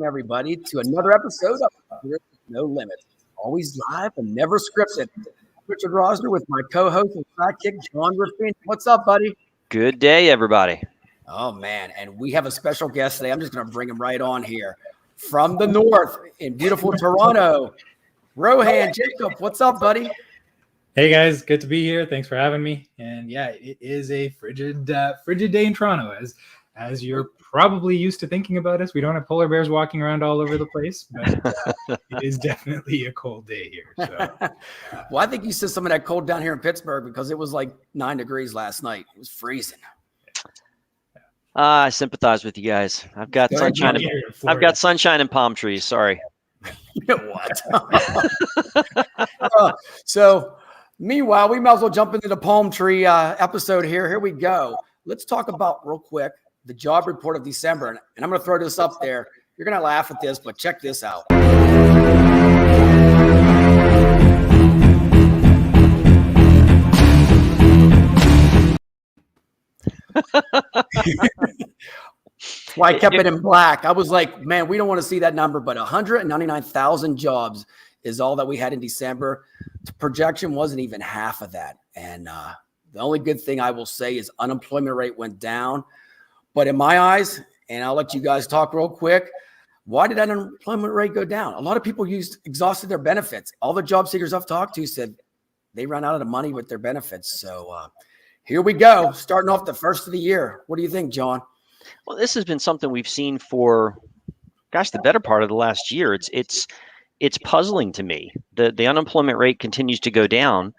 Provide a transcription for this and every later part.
everybody to another episode of Career No Limit. Always live and never scripted. I'm Richard Rosner with my co-host and sidekick, John Ruffin. What's up, buddy? Good day, everybody. Oh, man. And we have a special guest today. I'm just going to bring him right on here. From the north in beautiful Toronto, Rohan Jacob. What's up, buddy? Hey guys, good to be here. Thanks for having me. And yeah, it is a frigid day in Toronto, as you're probably used to thinking about us. We don't have polar bears walking around all over the place, but it is definitely a cold day here. So. Well, I think you said some of that cold down here in Pittsburgh because it was like 9 degrees last night. It was freezing. I sympathize with you guys. I've got sunshine. I've got sunshine and palm trees. Sorry. You know what? So, meanwhile, we might as well jump into the palm tree episode here. Here we go. Let's talk about real quick the job report of December. And I'm going to throw this up there. You're going to laugh at this, but check this out. Why I kept it in black. I was like, man, we don't want to see that number, but 199,000 jobs is all that we had in December. The projection wasn't even half of that. And the only good thing I will say is unemployment rate went down. But in my eyes, and I'll let you guys talk real quick, why did that unemployment rate go down? A lot of people exhausted their benefits. All the job seekers I've talked to said they ran out of the money with their benefits. So here we go, starting off the first of the year. What do you think, John? Well, this has been something we've seen for, gosh, the better part of the last year. It's puzzling to me. The unemployment rate continues to go down,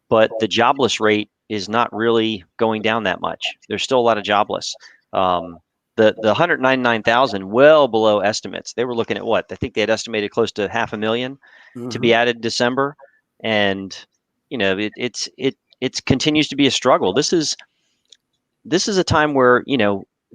but the jobless rate is not really going down that much. There's still a lot of jobless. The 199,000, well below estimates. They were looking at what? I think they had estimated close to 500,000 to be added in December, and you know it continues to be a struggle. This is a time where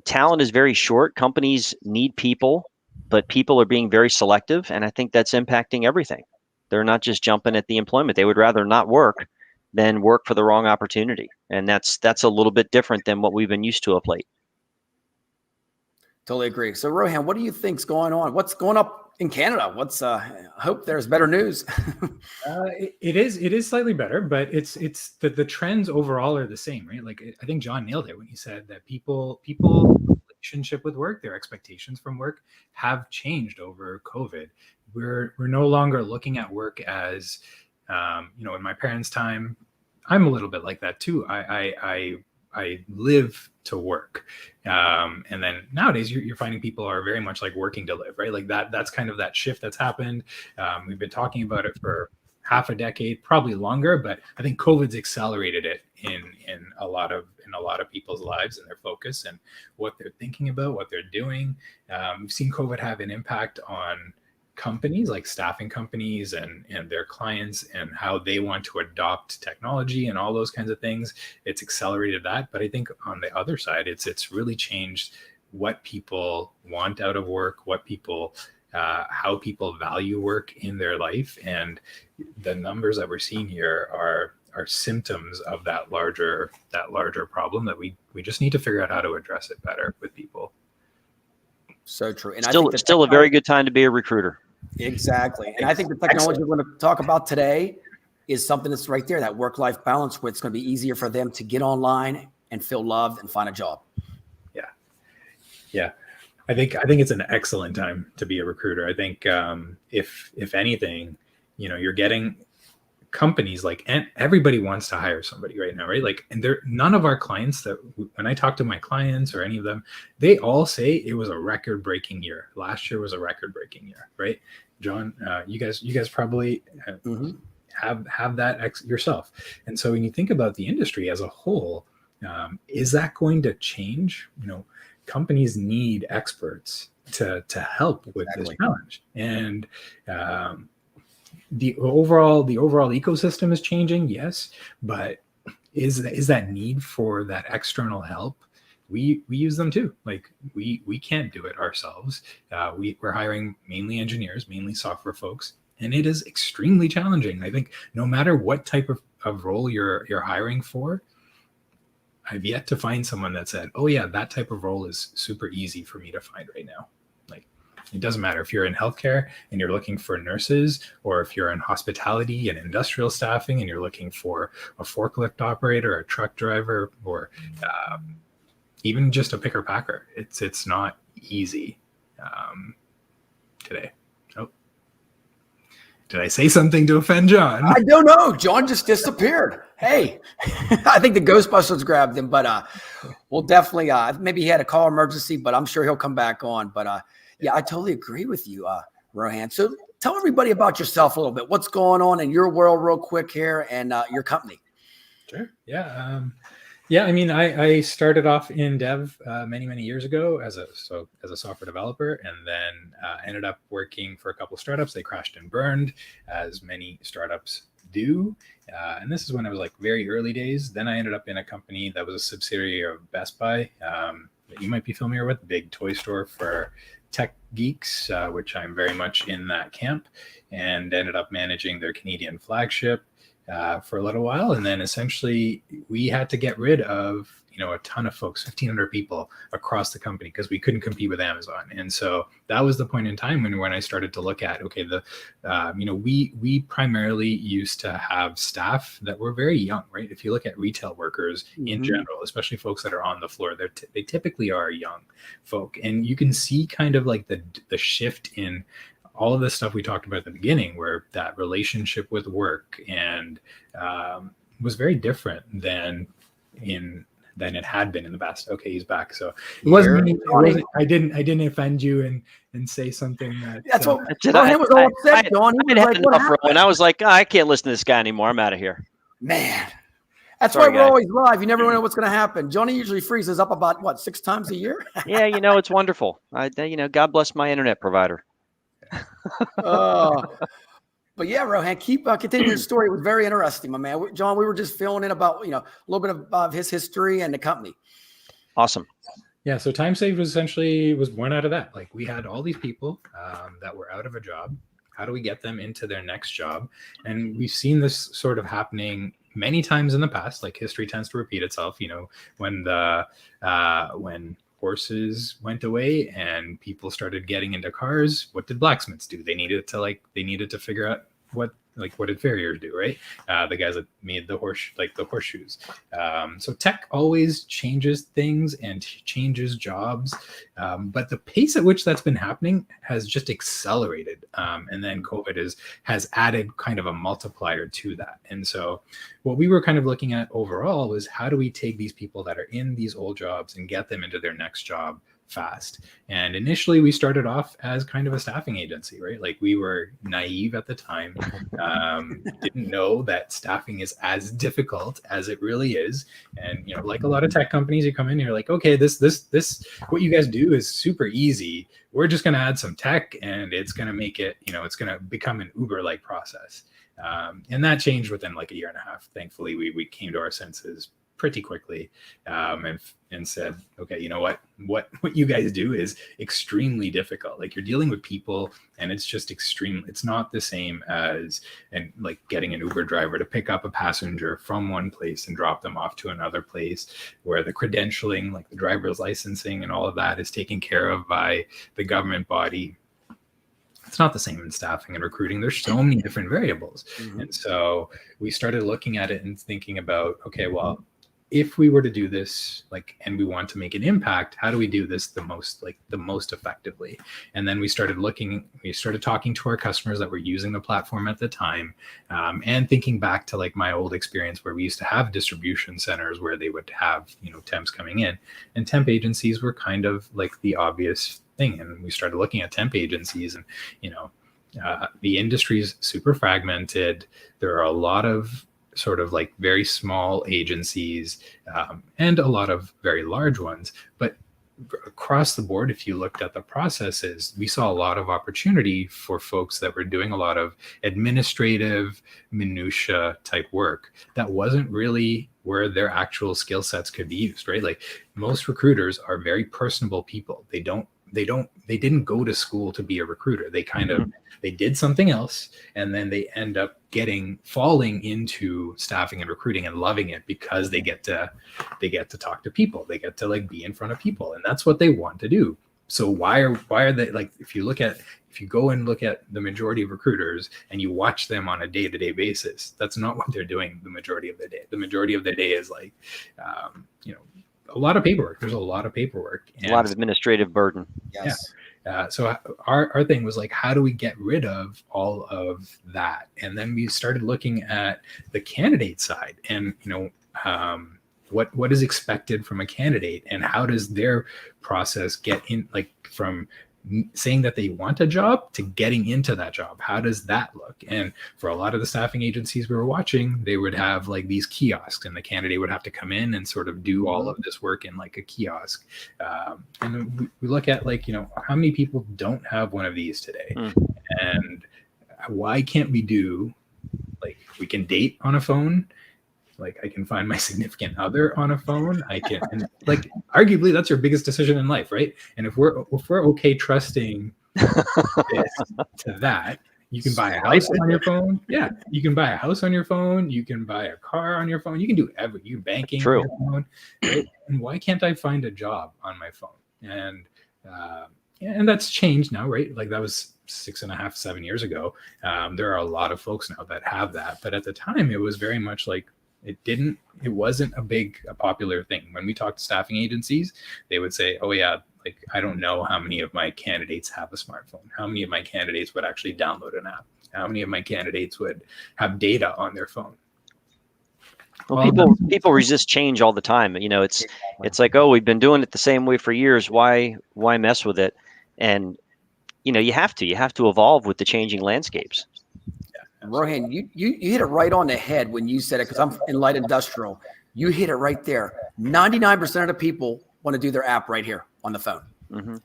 talent is very short. Companies need people, but people are being very selective, and I think that's impacting everything. They're not just jumping at the employment. They would rather not work than work for the wrong opportunity, and that's a little bit different than what we've been used to of late. Totally agree. So, Rohan, what do you think's going on? What's going up in Canada? I hope there's better news. It is slightly better, but it's the trends overall are the same, right? Like I think John nailed it when he said that people relationship with work, their expectations from work have changed over COVID. We're no longer looking at work as in my parents' time. I'm a little bit like that too. I live to work. And then nowadays you're finding people are very much like working to live, right? Like that's kind of that shift that's happened. We've been talking about it for half a decade, probably longer, but I think COVID's accelerated it in a lot of people's lives and their focus and what they're thinking about, what they're doing. We've seen COVID have an impact on companies like staffing companies and their clients and how they want to adopt technology and all those kinds of things. It's accelerated that. But I think on the other side, it's really changed what people want out of work, how people value work in their life. And the numbers that we're seeing here are symptoms of that larger problem that we just need to figure out how to address it better with people. So true. And still a very good time to be a recruiter. Exactly. And I think the technology we're going to talk about today is something that's right there, that work-life balance, where it's going to be easier for them to get online and feel loved and find a job. Yeah. I think it's an excellent time to be a recruiter. I think if anything, you're getting companies and everybody wants to hire somebody right now, right? Like, and none of our clients when I talk to my clients or any of them, they all say it was a record-breaking year. Last year was a record-breaking year, right? John, you guys probably have that yourself. And so when you think about the industry as a whole, is that going to change? Companies need experts to help with this challenge, and the overall ecosystem is changing, yes, but is that need for that external help? We use them too. Like we can't do it ourselves. We're hiring mainly engineers, mainly software folks, and it is extremely challenging. I think no matter what type of role you're hiring for, I've yet to find someone that said, "Oh yeah, that type of role is super easy for me to find right now." Like It doesn't matter if you're in healthcare and you're looking for nurses, or if you're in hospitality and industrial staffing and you're looking for a forklift operator, a truck driver, or even just a picker packer. It's not easy today. Oh, did I say something to offend John? I don't know. John just disappeared. Hey, I think the Ghostbusters grabbed him, but we'll definitely, maybe he had a call emergency, but I'm sure he'll come back on. But yeah, I totally agree with you, Rohan. So tell everybody about yourself a little bit. What's going on in your world real quick here, and your company? Sure. Yeah. Yeah, I mean, I started off in dev many years ago as a software developer, and then ended up working for a couple of startups. They crashed and burned, as many startups do. And this is when I was like very early days. Then I ended up in a company that was a subsidiary of Best Buy, that you might be familiar with, the big toy store for tech geeks, which I'm very much in that camp, and ended up managing their Canadian flagship for a little while. And then essentially we had to get rid of, a ton of folks, 1,500 people across the company, because we couldn't compete with Amazon. And so that was the point in time when I started to look at, okay, we primarily used to have staff that were very young, right? If you look at retail workers in general, especially folks that are on the floor, they typically are young folk. And you can see kind of like the shift in all of the stuff we talked about at the beginning, where that relationship with work and was very different than it had been in the past. Okay, he's back. So it wasn't. I didn't offend you and say something that. That's what Rohan was all upset, John. I had enough, Rohan. I was like, I can't listen to this guy anymore. I'm out of here. Man, that's why we're always live. You never know what's going to happen. Johnny usually freezes up about 6 times a year. Yeah, it's wonderful. God bless my internet provider. But yeah, Rohan, keep continuing your story. It was very interesting, my man. John, we were just filling in about a little bit of his history and the company. Awesome. Yeah, so Time Saved was born out of that. Like, we had all these people that were out of a job. How do we get them into their next job? And we've seen this sort of happening many times in the past. Like, history tends to repeat itself. When horses went away and people started getting into cars, what did blacksmiths do? They needed to figure out what did farriers do, right? The guys that made the horseshoes. So tech always changes things and changes jobs, but the pace at which that's been happening has just accelerated. And then COVID has added kind of a multiplier to that. And so what we were kind of looking at overall was, how do we take these people that are in these old jobs and get them into their next job fast? And initially we started off as kind of a staffing agency, right? Like, we were naive at the time, didn't know that staffing is as difficult as it really is. And like a lot of tech companies, you come in and you're like, okay, this what you guys do is super easy. We're just going to add some tech and it's going to make it, it's going to become an Uber-like process. And that changed within like a year and a half. Thankfully, we came to our senses pretty quickly, and said, okay, you know what you guys do is extremely difficult. Like, you're dealing with people, and it's just extreme. It's not the same as like getting an Uber driver to pick up a passenger from one place and drop them off to another place, where the credentialing, like the driver's licensing and all of that, is taken care of by the government body. It's not the same in staffing and recruiting. There's so many different variables. And so we started looking at it and thinking about, okay, well, if we were to do this, and we want to make an impact, how do we do this the most effectively? And then we started talking to our customers that were using the platform at the time, and thinking back to like my old experience, where we used to have distribution centers where they would have, temps coming in, and temp agencies were kind of like the obvious thing. And we started looking at temp agencies, and, the industry is super fragmented. There are a lot of sort of like very small agencies, and a lot of very large ones. But across the board, if you looked at the processes, we saw a lot of opportunity for folks that were doing a lot of administrative minutia type work that wasn't really where their actual skill sets could be used, right? Like, most recruiters are very personable people. They didn't go to school to be a recruiter. They kind of, they did something else, and then they end up falling into staffing and recruiting and loving it, because they get to talk to people. They get to like be in front of people, and that's what they want to do. So why are they like, if you go and look at the majority of recruiters and you watch them on a day-to-day basis, that's not what they're doing the majority of the day. The majority of the day is like, a lot of paperwork. There's a lot of paperwork. A lot of administrative burden. Yes. So our thing was like, how do we get rid of all of that? And then we started looking at the candidate side, and what is expected from a candidate, and how does their process get in, like from saying that they want a job to getting into that job. How does that look? And for a lot of the staffing agencies we were watching, they would have like these kiosks, and the candidate would have to come in and sort of do all of this work in like a kiosk. And we look at like, how many people don't have one of these today? And why can't we do, like, we can date on a phone? Like, I can find my significant other on a phone. I can, and like, arguably that's your biggest decision in life, right? And if we're okay trusting this to that, you can buy a house on your phone. Yeah, you can buy a house on your phone. You can buy a car on your phone. You can do you banking on your phone, right? And why can't I find a job on my phone? And that's changed now, right? Like, that was 6.5, 7 years ago. There are a lot of folks now that have that, but at the time it was very much like, it wasn't a popular thing. When we talked to staffing agencies, they would say, oh yeah, like, I don't know how many of my candidates have a smartphone. How many of my candidates would actually download an app? How many of my candidates would have data on their phone? Well, people resist change all the time. It's like, oh, we've been doing it the same way for years. Why mess with it? And you have to evolve with the changing landscapes. Rohan, you hit it right on the head when you said it, because I'm in light industrial. You hit it right there. 99% of the people want to do their app right here on the phone. Mm-hmm.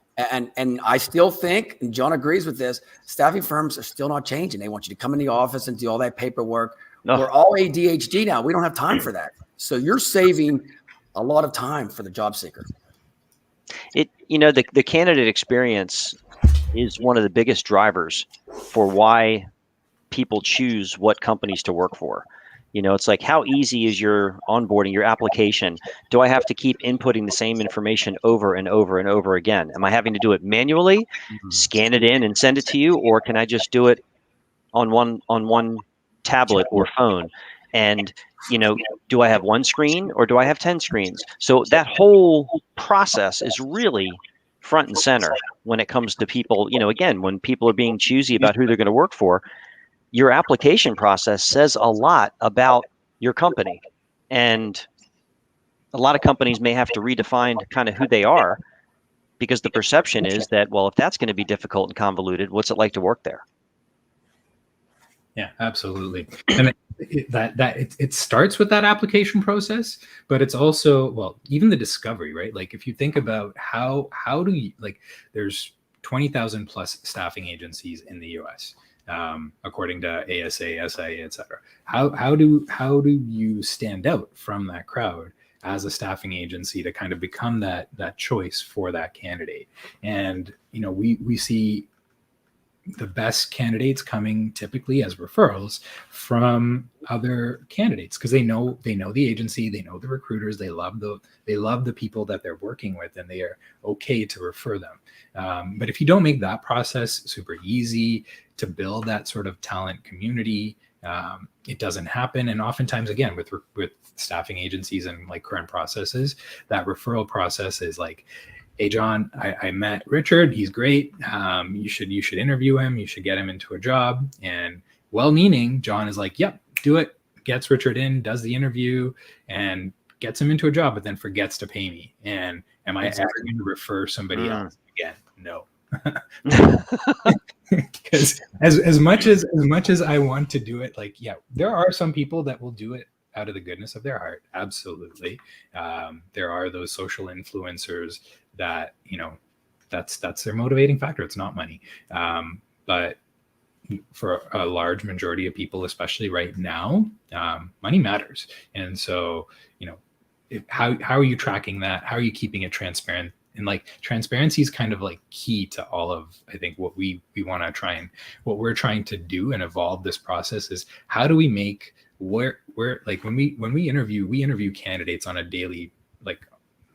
And I still think, and John agrees with this, staffing firms are still not changing. They want you to come in the office and do all that paperwork. No. We're all ADHD now. We don't have time for that. So you're saving a lot of time for the job seeker. The candidate experience is one of the biggest drivers for why people choose what companies to work for. It's like, how easy is your onboarding, your application? Do I have to keep inputting the same information over and over and over again? Am I having to do it manually, scan it in and send it to you? Or can I just do it on one tablet or phone? And, do I have one screen or do I have 10 screens? So that whole process is really front and center when it comes to people. Again, when people are being choosy about who they're going to work for, your application process says a lot about your company. And a lot of companies may have to redefine kind of who they are, because the perception is that, well, if that's going to be difficult and convoluted, what's it like to work there? Yeah, absolutely. And it starts with that application process, but it's also, well, even the discovery, right? Like, if you think about how do you, like, there's 20,000 plus staffing agencies in the US. According to ASA, SIA, et cetera. How do you stand out from that crowd as a staffing agency to kind of become that choice for that candidate? And we see the best candidates coming typically as referrals from other candidates, because they know the agency, they know the recruiters, they love the people that they're working with, and they are okay to refer them. But if you don't make that process super easy to build that sort of talent community, it doesn't happen. And oftentimes, again, with staffing agencies and like current processes, that referral process is like, hey, John, I met Richard. He's great. You should interview him. You should get him into a job. And well-meaning, John is like, yep, do it. Gets Richard in, does the interview, and gets him into a job, but then forgets to pay me. And am I ever going to refer somebody else again? No. Because as much as I want to do it, like, yeah, there are some people that will do it out of the goodness of their heart. Absolutely. There are those social influencers that, that's their motivating factor. It's not money. But for a large majority of people, especially right now, money matters. And so, how are you tracking that? How are you keeping it transparent? And like, transparency is kind of like key to all of, I think, what we want to try and what we're trying to do and evolve this process is, how do we make where like when we interview candidates on a daily, like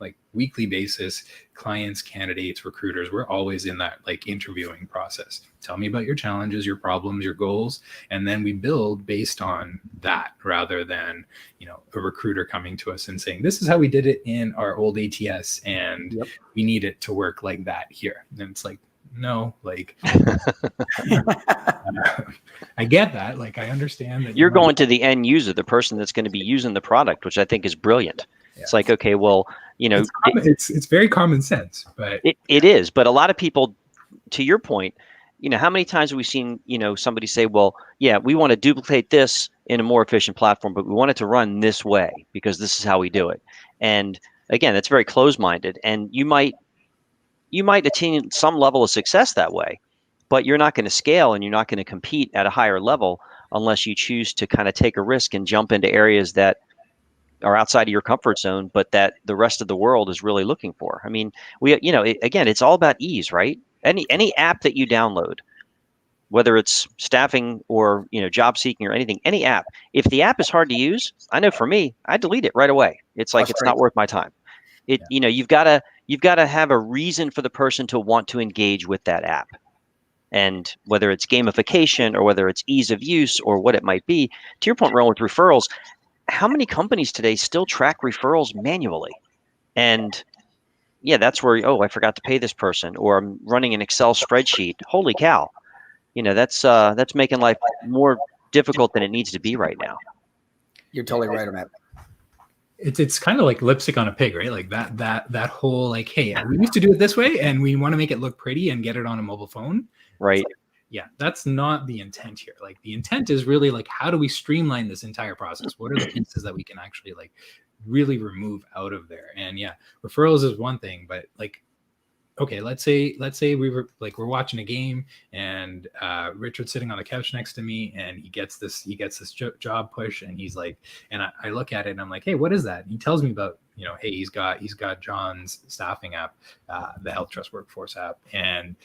like weekly basis, clients, candidates, recruiters, we're always in that like interviewing process. Tell me about your challenges, your problems, your goals, and then we build based on that, rather than, you know, a recruiter coming to us and saying, this is how we did it in our old ATS and we need it to work like that here. And it's like, no, like I get that. Like, I understand that you're going to the end user, the person that's going to be using the product, which I think is brilliant. Yeah. It's like, okay, well, you know, it's very common sense, but it is. But a lot of people, to your point, you know, how many times have we seen, you know, somebody say, well, yeah, we want to duplicate this in a more efficient platform, but we want it to run this way because this is how we do it. And again, that's very closed-minded. And you might attain some level of success that way, but you're not going to scale and you're not going to compete at a higher level unless you choose to kind of take a risk and jump into areas that are outside of your comfort zone, but that the rest of the world is really looking for. I mean, you know, again, it's all about ease, right? Any app that you download, whether it's staffing or, you know, job seeking or anything, any app, if the app is hard to use, I know for me, I delete it right away. It's like, it's not worth my time. You know, you've got to have a reason for the person to want to engage with that app. And whether it's gamification or whether it's ease of use or what it might be, to your point, Rohan, with referrals, how many companies today still track referrals manually? And yeah, that's where, oh, I forgot to pay this person, or I'm running an Excel spreadsheet. Holy cow. You know, that's making life more difficult than it needs to be right now. You're totally right on that. It's kind of like lipstick on a pig, right? Like that whole, like, hey, we used to do it this way and we want to make it look pretty and get it on a mobile phone. Right. Like, yeah, that's not the intent here. Like, the intent is really like, how do we streamline this entire process? What are the pieces that we can actually like really remove out of there? And yeah, referrals is one thing, but like, okay, let's say we're watching a game and Richard's sitting on the couch next to me and he gets this job push and he's like, and I look at it and I'm like, hey, what is that? And he tells me about, you know, hey, he's got John's staffing app, the Health Trust Workforce app, and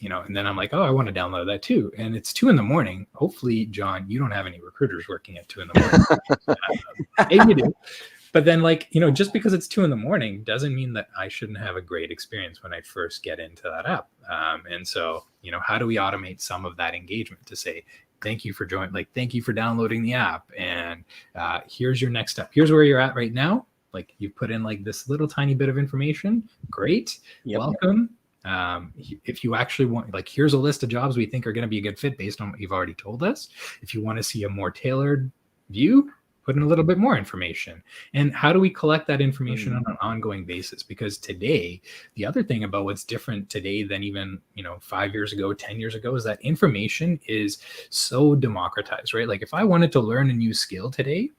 you know, and then I'm like, oh, I want to download that too. And it's 2 a.m. Hopefully, John, you don't have any recruiters working at 2 a.m. Maybe you do. But then, like, you know, just because it's 2 a.m. doesn't mean that I shouldn't have a great experience when I first get into that app. And so, you know, how do we automate some of that engagement to say, thank you for joining, like, thank you for downloading the app. And here's your next step. Here's where you're at right now. Like, you put in like this little tiny bit of information. Great. Yep. Welcome. If you actually want, like, here's a list of jobs we think are going to be a good fit based on what you've already told us. If you want to see a more tailored view, put in a little bit more information. And how do we collect that information on an ongoing basis? Because today, the other thing about what's different today than even, you know, 5 years ago, 10 years ago, is that information is so democratized, right? Like, if I wanted to learn a new skill today,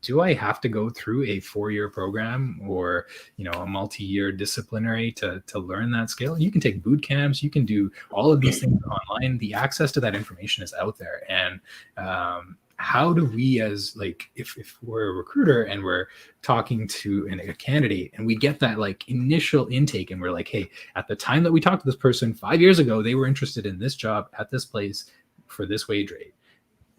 do I have to go through a 4-year program or, you know, a multi-year disciplinary to learn that skill? You can take boot camps, you can do all of these things online. The access to that information is out there. And how do we, as like, if we're a recruiter and we're talking to a candidate and we get that like initial intake and we're like, hey, at the time that we talked to this person 5 years ago, they were interested in this job at this place for this wage rate.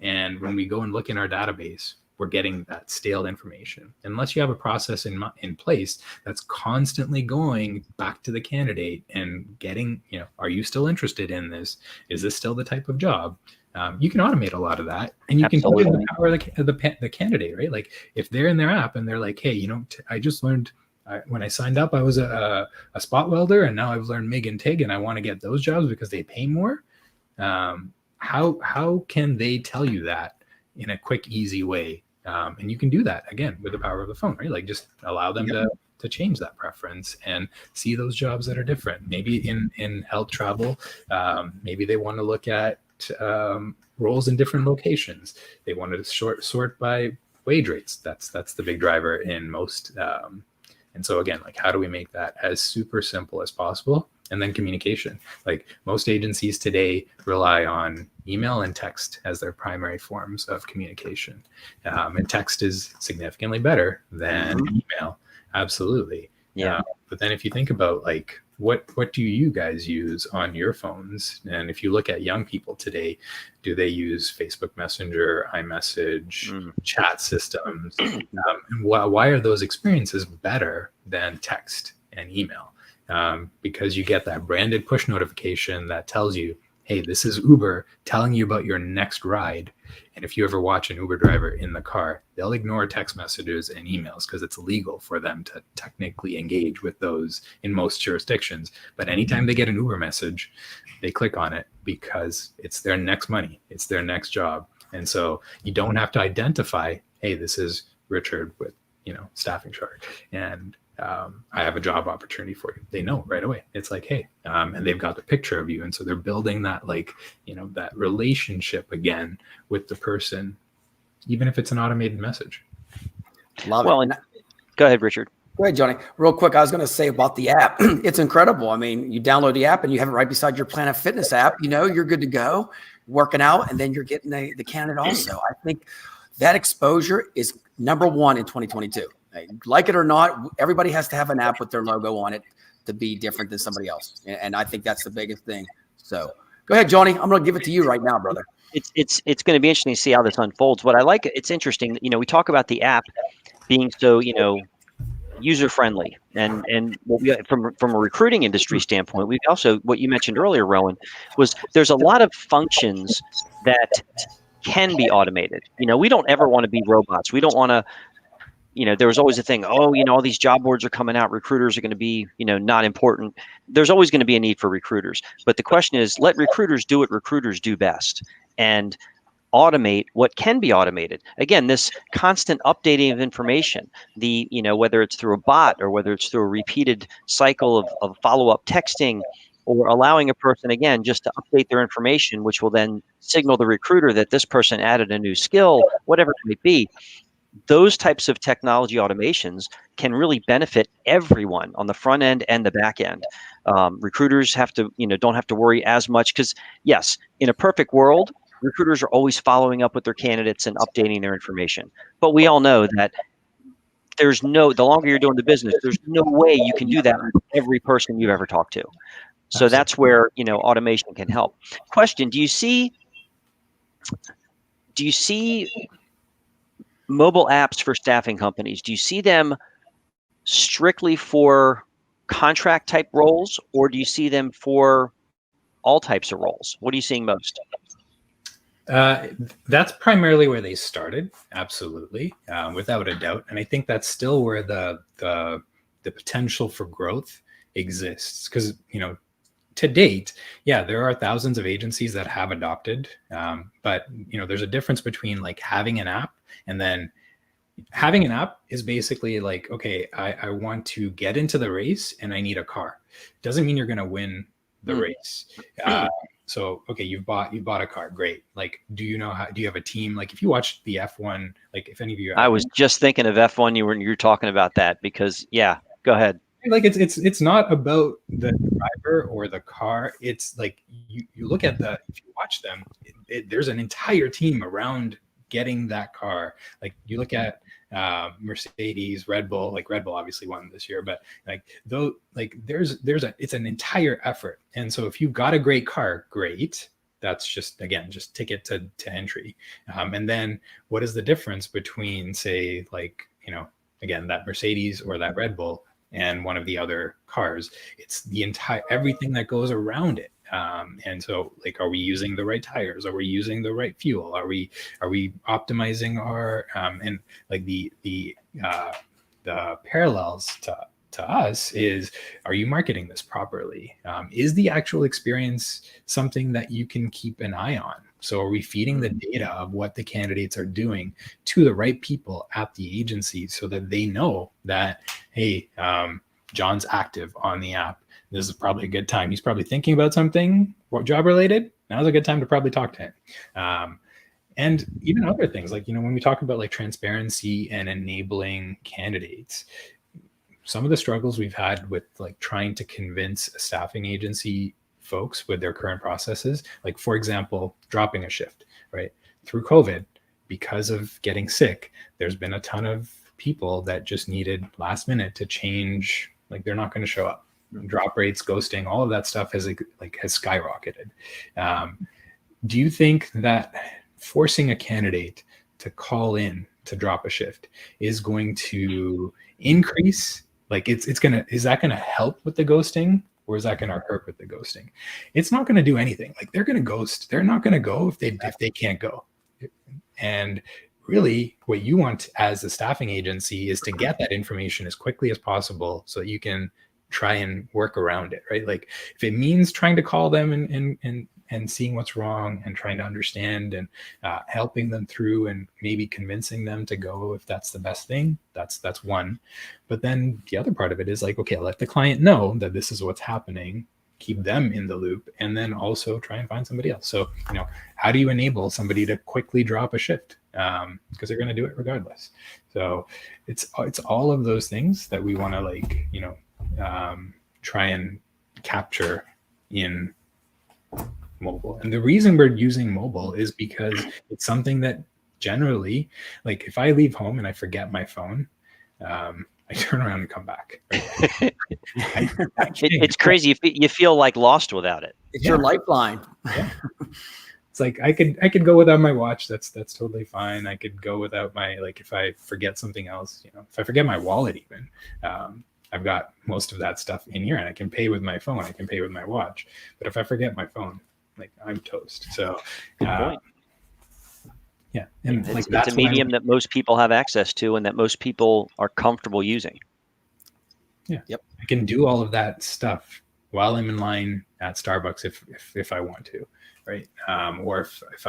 And when we go and look in our database, we're getting that stale information. Unless you have a process in place that's constantly going back to the candidate and getting, you know, are you still interested in this? Is this still the type of job? You can automate a lot of that, and you can put in the power of the candidate, right? Like, if they're in their app and they're like, hey, you know, I just learned when I signed up, I was a spot welder, and now I've learned MIG and TIG, and I want to get those jobs because they pay more. How can they tell you that in a quick, easy way? And you can do that again with the power of the phone, right? Like, just allow them to change that preference and see those jobs that are different. Maybe in health travel, maybe they want to look at roles in different locations. They want to sort by wage rates. That's the big driver in most. And so again, like, how do we make that as super simple as possible? And then communication. Like, most agencies today rely on email and text as their primary forms of communication. And text is significantly better than email. Absolutely. Yeah. But then if you think about, like, what do you guys use on your phones? And if you look at young people today, do they use Facebook Messenger, iMessage, chat systems? And why are those experiences better than text and email? Because you get that branded push notification that tells you, hey, this is Uber telling you about your next ride. And if you ever watch an Uber driver in the car, they'll ignore text messages and emails because it's illegal for them to technically engage with those in most jurisdictions. But anytime they get an Uber message, they click on it because it's their next money, it's their next job. And so you don't have to identify, hey, this is Richard with, Staffing Shark, and I have a job opportunity for you. They know right away. It's like, hey, and they've got the picture of you. And so they're building that, that relationship again with the person, even if it's an automated message. Love well, it. And go ahead, Richard. Go ahead, Johnny. Real quick, I was going to say about the app. It's incredible. I mean, you download the app and you have it right beside your Planet Fitness app. You're good to go, working out, and then you're getting the candidate also. I think that exposure is number one in 2022. Like it or not, everybody has to have an app with their logo on it to be different than somebody else. And I think that's the biggest thing. So go ahead, Johnny. I'm going to give it to you right now, brother. It's going to be interesting to see how this unfolds. What I like, it's interesting, we talk about the app being so, user friendly, and what we, from a recruiting industry standpoint, we also, what you mentioned earlier, Rowan, was there's a lot of functions that can be automated. We don't ever want to be robots. We don't want to, there was always a thing, all these job boards are coming out, recruiters are going to be, not important. There's always going to be a need for recruiters. But the question is, let recruiters do what recruiters do best and automate what can be automated. Again, this constant updating of information, whether it's through a bot or whether it's through a repeated cycle of follow-up texting, or allowing a person, again, just to update their information, which will then signal the recruiter that this person added a new skill, whatever it might be. Those types of technology automations can really benefit everyone on the front end and the back end. Recruiters have to, don't have to worry as much because, yes, in a perfect world, recruiters are always following up with their candidates and updating their information. But we all know that the longer you're doing the business, there's no way you can do that with every person you've ever talked to. So Absolutely. That's where, automation can help. Question, do you see mobile apps for staffing companies? Do you see them strictly for contract type roles, or do you see them for all types of roles? What are you seeing most? That's primarily where they started, absolutely, without a doubt. And I think that's still where the potential for growth exists, because to date, there are thousands of agencies that have adopted, but there's a difference between like having an app, and then having an app is basically like, okay, I want to get into the race and I need a car. Doesn't mean you're going to win the race. So, okay, you bought a car. Great. Like, do you have a team? Like, if you watch the F1, like if any of you, I was just thinking of F1. You're talking about that because, yeah, go ahead. Like it's not about the driver or the car. It's like you look at if you watch them, there's an entire team around getting that car. Like you look at Mercedes, Red Bull. Like Red Bull obviously won this year, but it's an entire effort. And so if you've got a great car, great. That's just ticket to entry. And then what is the difference between, say, again, that Mercedes or that Red Bull and one of the other cars? It's everything that goes around it. And so, like, are we using the right tires? Are we using the right fuel? Are we optimizing our and like the parallels to us is, are you marketing this properly? Is the actual experience something that you can keep an eye on? So are we feeding the data of what the candidates are doing to the right people at the agency so that they know that, hey, John's active on the app. This is probably a good time. He's probably thinking about something job related. Now's a good time to probably talk to him. And even other things like, when we talk about like transparency and enabling candidates, some of the struggles we've had with like trying to convince a staffing agency folks with their current processes, like for example, dropping a shift, right? Through COVID, because of getting sick, there's been a ton of people that just needed last minute to change, like they're not going to show up. drop rates, ghosting, all of that stuff has skyrocketed. Do you think that forcing a candidate to call in to drop a shift is going to increase? Like is that gonna help with the ghosting, or is that gonna hurt with the ghosting? It's not gonna do anything. Like they're gonna ghost. They're not gonna go if they can't go. And really, what you want as a staffing agency is to get that information as quickly as possible so that you can try and work around it, right? Like if it means trying to call them and seeing what's wrong and trying to understand and helping them through and maybe convincing them to go if that's the best thing, that's one. But then the other part of it is like, okay, let the client know that this is what's happening, keep them in the loop, and then also try and find somebody else. So, how do you enable somebody to quickly drop a shift? Because they're going to do it regardless. So it's all of those things that we want to try and capture in mobile. And the reason we're using mobile is because it's something that generally, like if I leave home and I forget my phone, I turn around and come back. Right? It's crazy. You feel like lost without it. It's your lifeline. Yeah. It's like I could go without my watch. That's totally fine. I could go without my, like if I forget something else, if I forget my wallet even, I've got most of that stuff in here and I can pay with my phone. I can pay with my watch. But if I forget my phone, like I'm toast. So yeah. And it's a medium that most people have access to and that most people are comfortable using. Yeah. Yep. I can do all of that stuff while I'm in line at Starbucks if I want to, right? Or if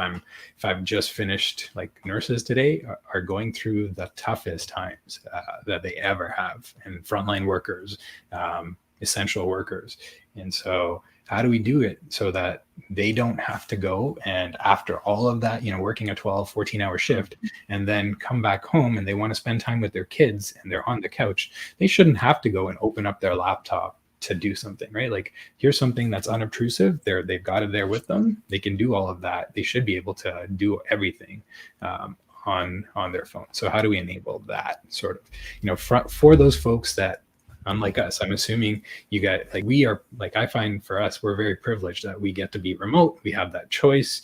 I've just finished, like nurses today are going through the toughest times that they ever have, and frontline workers, essential workers. And so how do we do it so that they don't have to go and after all of that, working a 12, 14-hour shift and then come back home and they want to spend time with their kids and they're on the couch, they shouldn't have to go and open up their laptop to do something, right? Like here's something that's unobtrusive. They've got it there with them. They can do all of that. They should be able to do everything on their phone. So how do we enable that sort of, for those folks that, unlike us, I'm assuming you got, I find for us, we're very privileged that we get to be remote. We have that choice.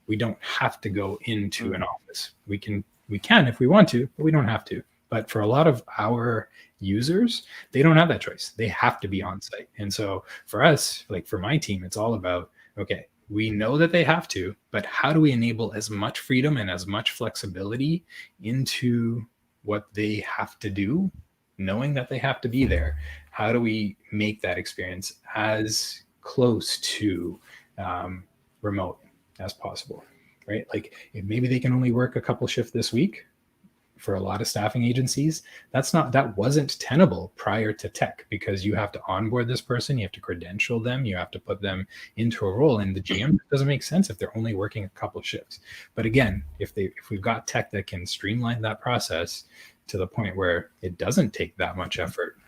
We don't have to go into an office. We can if we want to, but we don't have to. But for a lot of our users, they don't have that choice. They have to be on site. And so for us, like for my team, it's all about, okay, we know that they have to, but how do we enable as much freedom and as much flexibility into what they have to do, knowing that they have to be there? How do we make that experience as close to remote as possible, right? Like if maybe they can only work a couple shifts this week, for a lot of staffing agencies, that wasn't tenable prior to tech, because you have to onboard this person, you have to credential them, you have to put them into a role, and the GM doesn't make sense if they're only working a couple shifts. But again, if we've got tech that can streamline that process to the point where it doesn't take that much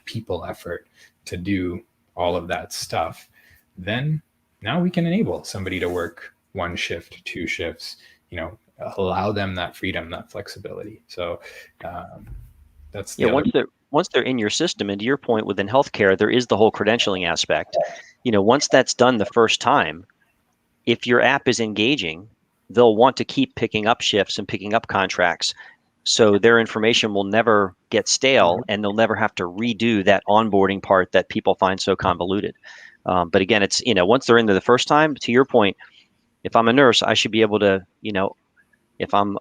people effort to do all of that stuff, then now we can enable somebody to work one shift, two shifts, allow them that freedom, that flexibility. So that's once they're in your system, and to your point within healthcare, there is the whole credentialing aspect. Once that's done the first time, if your app is engaging, they'll want to keep picking up shifts and picking up contracts. So their information will never get stale, and they'll never have to redo that onboarding part that people find so convoluted. But again, it's, once they're in there the first time, to your point, if I'm a nurse, I should be able to, if I'm,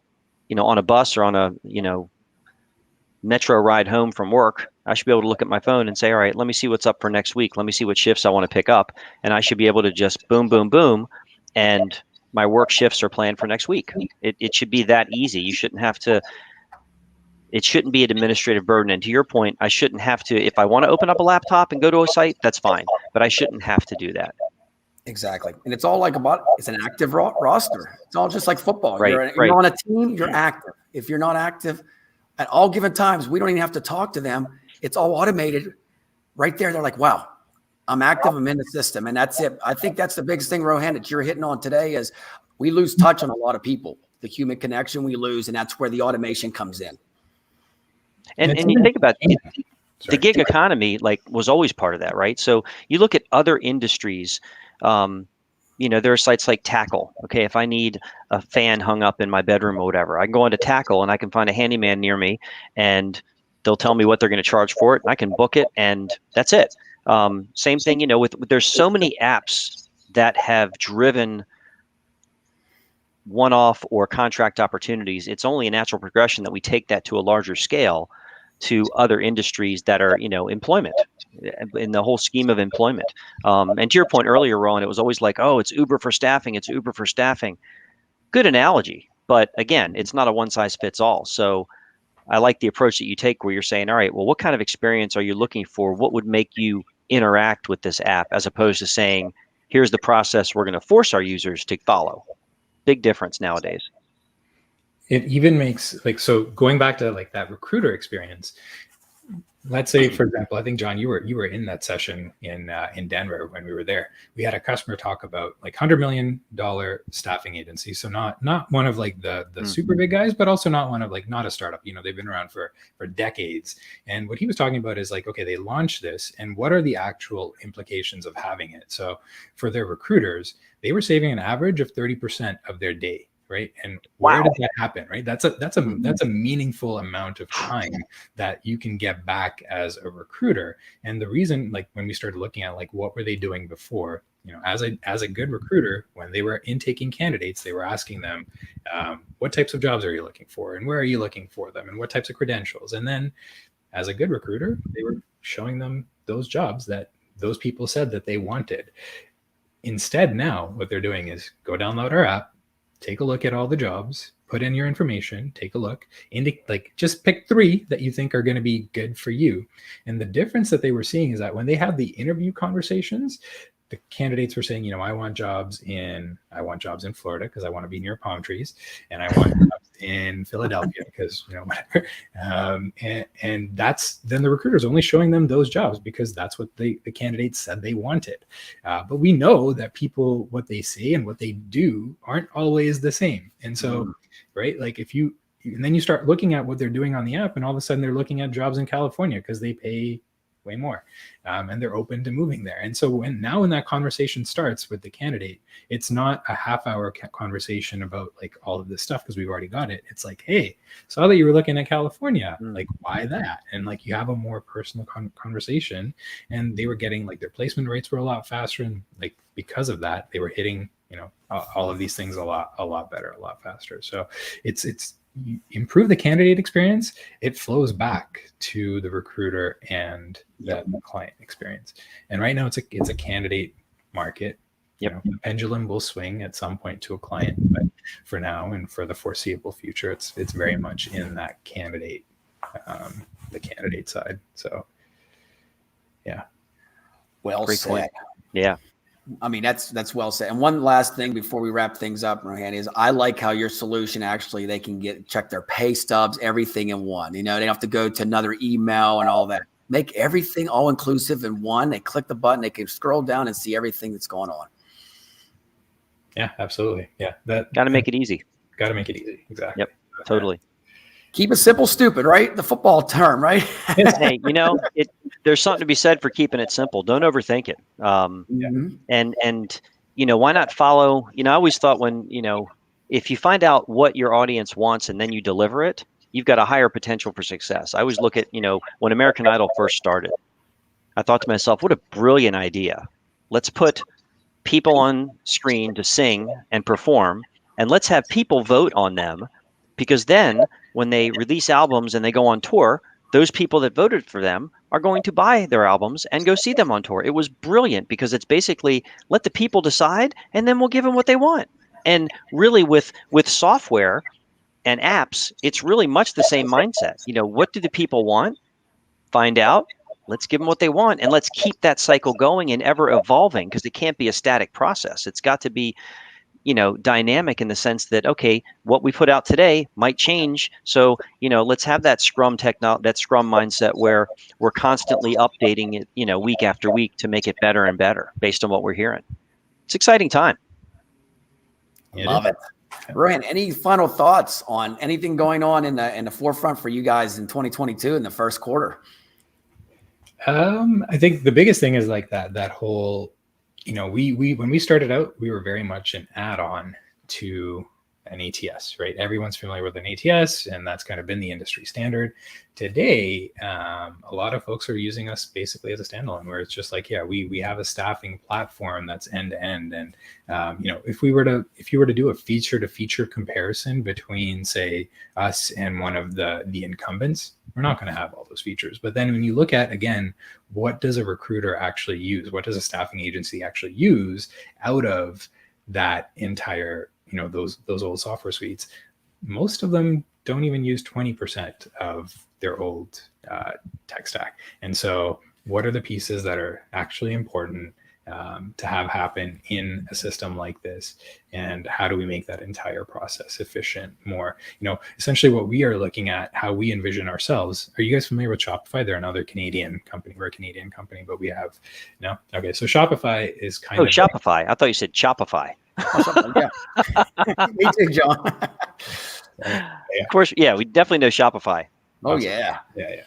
on a bus or on a, metro ride home from work, I should be able to look at my phone and say, all right, let me see what's up for next week. Let me see what shifts I want to pick up. And I should be able to just boom, boom, boom. And my work shifts are planned for next week. It should be that easy. You shouldn't have to, it shouldn't be an administrative burden. And to your point, I shouldn't have to, if I want to open up a laptop and go to a site, that's fine. But I shouldn't have to do that. Exactly. And it's all it's an active roster. It's all just like football. Right, you're on a team, you're active. If you're not active at all given times, we don't even have to talk to them. It's all automated right there. They're like, wow, I'm active. I'm in the system. And that's it. I think that's the biggest thing, Rohan, that you're hitting on today is we lose touch on a lot of people. The human connection we lose, and that's where the automation comes in. And you think about it. the gig economy was always part of that, right? So you look at other industries, there are sites like Tackle. Okay, if I need a fan hung up in my bedroom or whatever, I can go into Tackle and I can find a handyman near me, and they'll tell me what they're going to charge for it, and I can book it, and that's it. Same thing, with there's so many apps that have driven one-off or contract opportunities. It's only a natural progression that we take that to a larger scale to other industries that are, employment, in the whole scheme of employment. And to your point earlier, Rohan, it was always like, oh, it's Uber for staffing. It's Uber for staffing. Good analogy. But again, it's not a one size fits all. So I like the approach that you take where you're saying, all right, well, what kind of experience are you looking for? What would make you interact with this app, as opposed to saying, here's the process we're going to force our users to follow. Big difference nowadays. It even makes so going back to that recruiter experience. Let's say, for example, I think John, you were in that session in Denver when we were there. We had a customer talk about $100 million staffing agency. So not one of the super big guys, but also not one of not a startup. They've been around for decades. And what he was talking about is okay, they launched this, and what are the actual implications of having it? So for their recruiters, they were saving an average of 30% of their day. Right. And where did that happen? Right. That's a meaningful amount of time that you can get back as a recruiter. And the reason, when we started looking at what were they doing before, as a good recruiter, when they were intaking candidates, they were asking them, what types of jobs are you looking for, and where are you looking for them, and what types of credentials? And then as a good recruiter, they were showing them those jobs that those people said that they wanted. Instead, now what they're doing is go download our app, take a look at all the jobs, put in your information, take a look, just pick 3 that you think are going to be good for you. And the difference that they were seeing is that when they had the interview conversations, the candidates were saying, I want jobs in Florida because I want to be near palm trees, and I want jobs in Philadelphia because whatever. And that's then the recruiter's only showing them those jobs because that's what the candidates said they wanted. But we know that people, what they say and what they do aren't always the same. And so, right, and then you start looking at what they're doing on the app, and all of a sudden they're looking at jobs in California because they pay way more, and they're open to moving there. And so when that conversation starts with the candidate, it's not a half-hour conversation about all of this stuff because we've already got it. It's hey, saw that you were looking at California, why that? And you have a more personal conversation. And they were getting their placement rates were a lot faster, and because of that, they were hitting all of these things a lot better, a lot faster. So it's you improve the candidate experience, it flows back to the recruiter and the client experience. And right now it's a candidate market. The pendulum will swing at some point to a client, but for now and for the foreseeable future, it's very much in that candidate, the candidate side. So yeah. Well Great said. point. Yeah. I mean, that's well said. And one last thing before we wrap things up, Rohan, is I like how your solution actually, they can check their pay stubs, everything in one. They don't have to go to another email and all that. Make everything all inclusive in one. They click the button, they can scroll down and see everything that's going on. Yeah, absolutely. Yeah. Got to make it easy. Got to make it easy. Exactly. Yep. Totally. Keep it simple, stupid, right? The football term, right? Hey, there's something to be said for keeping it simple. Don't overthink it. And why not follow? I always thought if you find out what your audience wants and then you deliver it, you've got a higher potential for success. I always look at, when American Idol first started, I thought to myself, what a brilliant idea. Let's put people on screen to sing and perform, and let's have people vote on them, because then when they release albums and they go on tour, those people that voted for them are going to buy their albums and go see them on tour. It was brilliant because it's basically let the people decide, and then we'll give them what they want. And really with software and apps, it's really much the same mindset. What do the people want? Find out. Let's give them what they want, and let's keep that cycle going and ever evolving, because it can't be a static process. It's got to be dynamic in the sense that, okay, what we put out today might change. So, let's have that Scrum mindset where we're constantly updating it, week after week to make it better and better based on what we're hearing. It's an exciting time. Love it. Rohan, any final thoughts on anything going on in the forefront for you guys in 2022 in the first quarter? I think the biggest thing is like that whole, we when we started out, we were very much an add-on to an ATS, right? Everyone's familiar with an ATS, and that's kind of been the industry standard. Today, a lot of folks are using us basically as a standalone, where it's just like, yeah, we have a staffing platform that's end to end, and if you were to do a feature to feature comparison between, say, us and one of the incumbents, we're not going to have all those features. But then when you look at, again, what does a recruiter actually use? What does a staffing agency actually use out of that entire, those old software suites? Most of them don't even use 20% of their old tech stack. And so what are the pieces that are actually important to have happen in a system like this, and how do we make that entire process efficient more? Essentially what we are looking at, how we envision ourselves. Are you guys familiar with Shopify? They're another Canadian company. We're a Canadian company, but we have no. Okay, so Shopify is kind of Shopify. I thought you said Shopify. Yeah. Me too, John. Of course, yeah, we definitely know Shopify. Oh, awesome. yeah.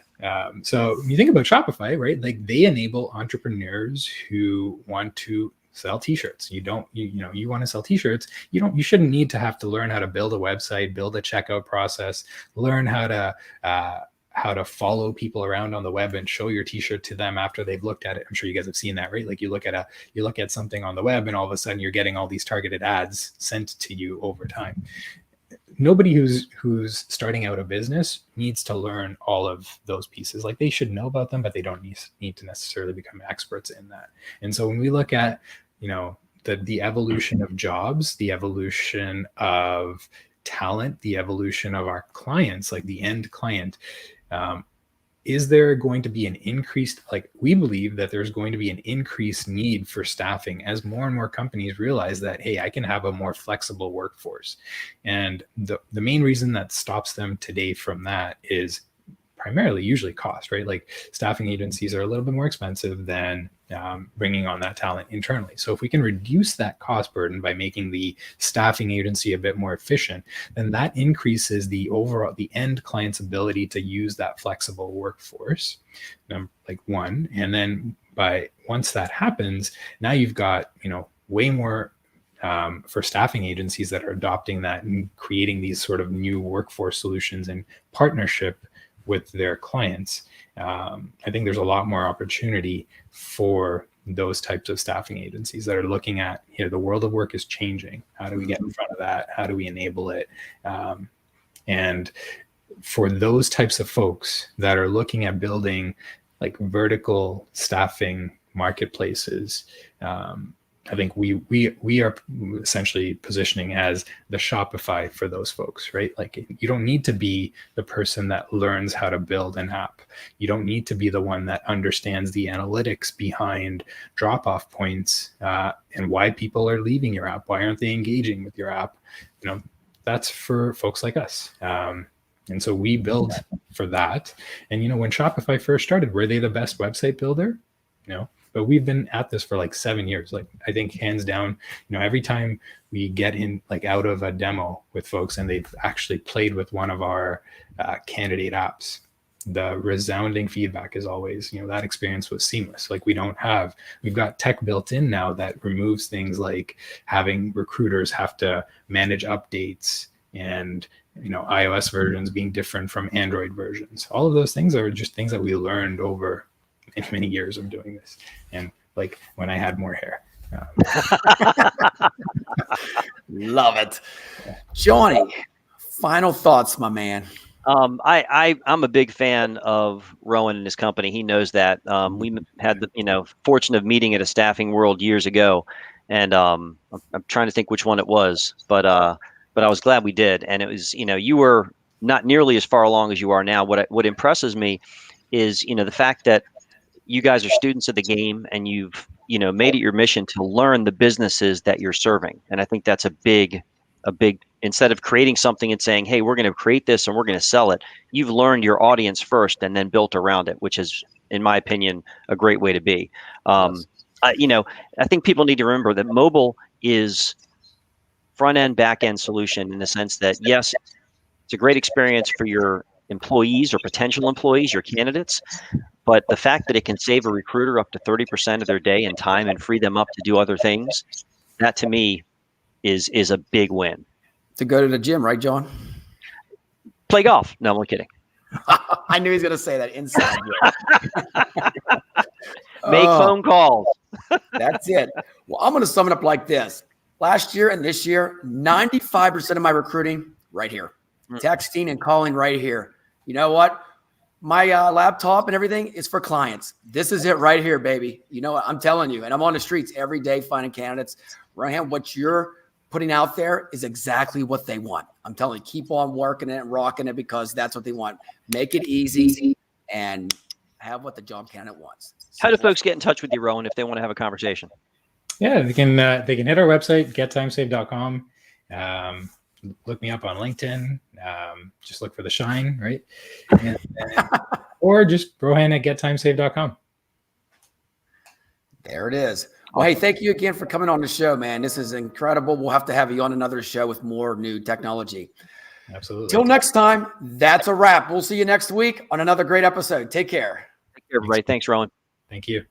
So when you think about Shopify, right? Like, they enable entrepreneurs who want to sell t-shirts. You want to sell t-shirts. You shouldn't need to have to learn how to build a website, build a checkout process, learn how to follow people around on the web and show your t-shirt to them after they've looked at it. I'm sure you guys have seen that, right? Like, you look at something on the web, and all of a sudden you're getting all these targeted ads sent to you over time. Nobody who's starting out a business needs to learn all of those pieces. Like, they should know about them, but they don't need to necessarily become experts in that. And so when we look at, the evolution of jobs, the evolution of talent, the evolution of our clients, like the end client, is there going to be an increased, we believe that there's going to be an increased need for staffing as more and more companies realize that, hey, I can have a more flexible workforce. And the main reason that stops them today from that is primarily usually cost, right? Like, staffing agencies are a little bit more expensive than bringing on that talent internally. So if we can reduce that cost burden by making the staffing agency a bit more efficient, then that increases the end client's ability to use that flexible workforce, one. And then once that happens, now you've got, way more for staffing agencies that are adopting that and creating these sort of new workforce solutions in partnership with their clients. I think there's a lot more opportunity for those types of staffing agencies that are looking at, the world of work is changing. How do we get in front of that? How do we enable it? And for those types of folks that are looking at building like vertical staffing marketplaces, I think we are essentially positioning as the Shopify for those folks, right? Like, you don't need to be the person that learns how to build an app. You don't need to be the one that understands the analytics behind drop-off points and why people are leaving your app. Why aren't they engaging with your app? That's for folks like us. And so we build for that. And, when Shopify first started, were they the best website builder? No. But we've been at this for like 7 years. Like, I think hands down, every time we get in, like, out of a demo with folks and they've actually played with one of our candidate apps, the resounding feedback is always, that experience was seamless. Like, we've got tech built in now that removes things like having recruiters have to manage updates and, iOS versions being different from Android versions. All of those things are just things that we learned over many years of doing this, and like when I had more hair. Love it. Johnny, final thoughts, my man. I'm a big fan of Rohan and his company. He knows that. We had the fortune of meeting at a Staffing World years ago, and I'm trying to think which one it was, but I was glad we did. And it was, you were not nearly as far along as you are now. What impresses me is, the fact that you guys are students of the game, and you've made it your mission to learn the businesses that you're serving. And I think that's a big, instead of creating something and saying, hey, we're going to create this and we're going to sell it, you've learned your audience first and then built around it, which is, in my opinion, a great way to be. Yes. I think people need to remember that mobile is front end, back end solution, in the sense that, yes, it's a great experience for your employees or potential employees, your candidates. But the fact that it can save a recruiter up to 30% of their day and time and free them up to do other things, that to me is a big win. To go to the gym, right, John? Play golf. No, I'm only kidding. I knew he was going to say that inside. Make phone calls. That's it. Well, I'm going to sum it up like this. Last year and this year, 95% of my recruiting right here. Texting and calling right here. You know what? My laptop and everything is for clients. This is it right here, baby. You know what? I'm telling you. And I'm on the streets every day finding candidates. Rohan, what you're putting out there is exactly what they want. I'm telling you, keep on working it and rocking it because that's what they want. Make it easy and have what the job candidate wants. How do folks get in touch with you, Rohan, if they want to have a conversation? Yeah, they can hit our website, gettimesaved.com. Look me up on LinkedIn. Just look for the shine, right? And, or just Rohan at gettimesaved.com. There it is. Well, hey, thank you again for coming on the show, man. This is incredible. We'll have to have you on another show with more new technology. Absolutely. Till next time, that's a wrap. We'll see you next week on another great episode. Take care. Take care, everybody. Thanks, Rohan. Thank you.